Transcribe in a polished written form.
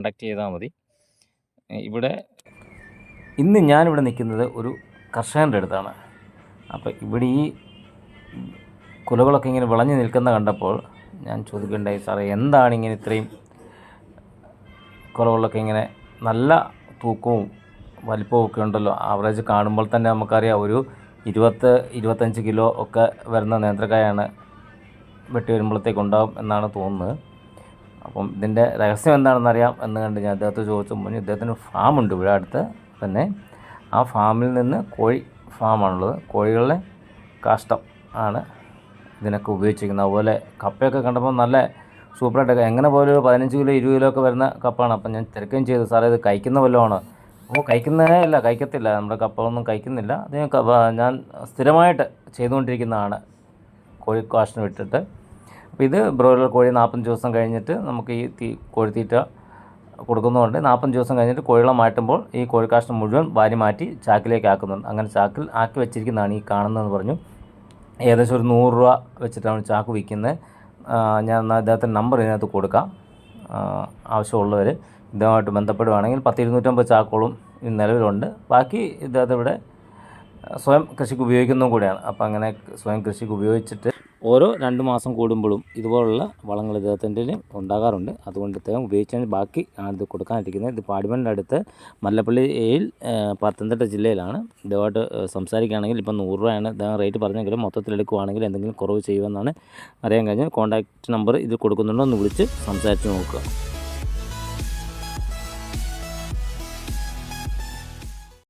Contact ചെയ്താൽ മതി. ഇവിടെ ഇന്ന് ഞാനിവിടെ നിൽക്കുന്നത് ഒരു കർഷകൻ്റെ അടുത്താണ്. അപ്പോൾ ഇവിടെ ഈ കുലകളൊക്കെ ഇങ്ങനെ വിളഞ്ഞു നിൽക്കുന്ന കണ്ടപ്പോൾ ഞാൻ ചോദിക്കുകയുണ്ടായി, സാറേ എന്താണ് ഇങ്ങനെ ഇത്രയും കുലകളൊക്കെ ഇങ്ങനെ നല്ല തൂക്കവും വലിപ്പവും ഒക്കെ ഉണ്ടല്ലോ? ആവറേജ് കാണുമ്പോൾ തന്നെ നമുക്കറിയാം ഒരു 20-25 കിലോ ഒക്കെ വരുന്ന നേന്ത്രക്കായാണ് വെട്ടി വരുമ്പോഴത്തേക്ക് ഉണ്ടാകും എന്നാണ് തോന്നുന്നത്. അപ്പം ഇതിൻ്റെ രഹസ്യം എന്താണെന്ന് അറിയാം എന്ന് കണ്ട് ഞാൻ അദ്ദേഹത്തെ ചോദിച്ചപ്പോൾ ഇദ്ദേഹത്തിന് ഫാമുണ്ട് ഇവിടെ അടുത്ത് തന്നെ. ആ ഫാമിൽ നിന്ന് കോഴി ഫാമാണുള്ളത്. കോഴികളുടെ കാഷ്ടം ആണ് ഇതിനൊക്കെ ഉപയോഗിച്ചിരിക്കുന്നത്. അതുപോലെ കപ്പയൊക്കെ കണ്ടപ്പോൾ നല്ല സൂപ്പറായിട്ടൊക്കെ എങ്ങനെ പോലും ഒരു 15 കിലോ 20 കിലോ ഒക്കെ വരുന്ന കപ്പാണ്. അപ്പം ഞാൻ തിരക്കുകയും ചെയ്തു, സാറേ ഇത് കഴിക്കുന്ന വല്ലതുമാണ്? അപ്പോൾ കഴിക്കുന്നതേ അല്ല, കഴിക്കത്തില്ല, നമ്മുടെ കപ്പ ഒന്നും കഴിക്കുന്നില്ല. അത് ഞാൻ സ്ഥിരമായിട്ട് ചെയ്തുകൊണ്ടിരിക്കുന്നതാണ് കോഴി കാഷ്ടം ഇട്ടിട്ട്. അപ്പോൾ ഇത് ബ്രോയിലർ കോഴി 45 ദിവസം കഴിഞ്ഞിട്ട് നമുക്ക് ഈ കോഴിത്തീറ്റ കൊടുക്കുന്നതുകൊണ്ട് 45 ദിവസം കഴിഞ്ഞിട്ട് കോഴികളെ മാറ്റുമ്പോൾ ഈ കോഴിക്കാഷ്ടം മുഴുവൻ വാരി മാറ്റി ചാക്കിലേക്ക് ആക്കുന്നുണ്ട്. അങ്ങനെ ചാക്കിൽ ആക്കി വെച്ചിരിക്കുന്നതാണ് ഈ കാണുന്നതെന്ന് പറഞ്ഞു. ഏകദേശം ഒരു 100 രൂപ വെച്ചിട്ടാണ് ചാക്ക് വിൽക്കുന്നത്. ഞാൻ അദ്ദേഹത്തിൻ്റെ നമ്പർ ഇതിനകത്ത് കൊടുക്കാം. ആവശ്യമുള്ളവർ ഇതുമായിട്ട് ബന്ധപ്പെടുകയാണെങ്കിൽ 10-250 ചാക്കോളം നിലവിലുണ്ട്. ബാക്കി ഇദ്ദേഹത്തെ ഇവിടെ സ്വയം കൃഷിക്ക് ഉപയോഗിക്കുന്നതും കൂടെയാണ്. അപ്പോൾ അങ്ങനെ സ്വയം കൃഷിക്ക് ഉപയോഗിച്ചിട്ട് ഓരോ 2 മാസം കൂടുമ്പോഴും ഇതുപോലുള്ള വളങ്ങൾ ഇദ്ദേഹത്തിൻ്റെ ഉണ്ടാകാറുണ്ട്. അതുകൊണ്ട് ഇദ്ദേഹം ഉപയോഗിച്ചാൽ ബാക്കി ആണ് ഇത് കൊടുക്കാനിരിക്കുന്നത്. ഇത് പാടിമണ്ണിൻ്റെ അടുത്ത് മല്ലപ്പള്ളിയിൽ പത്തനംതിട്ട ജില്ലയിലാണ്. ഇതുമായിട്ട് സംസാരിക്കുകയാണെങ്കിൽ ഇപ്പം 100 രൂപയാണ് ഇദ്ദേഹം റേറ്റ് പറഞ്ഞെങ്കിലും മൊത്തത്തിൽ എടുക്കുകയാണെങ്കിൽ എന്തെങ്കിലും കുറവ് ചെയ്യുമെന്നാണ് അറിയാൻ കഴിഞ്ഞത്. കോൺടാക്റ്റ് നമ്പർ ഇതിൽ കൊടുക്കുന്നുണ്ടോ എന്ന് വിളിച്ച് സംസാരിച്ച് നോക്കുക.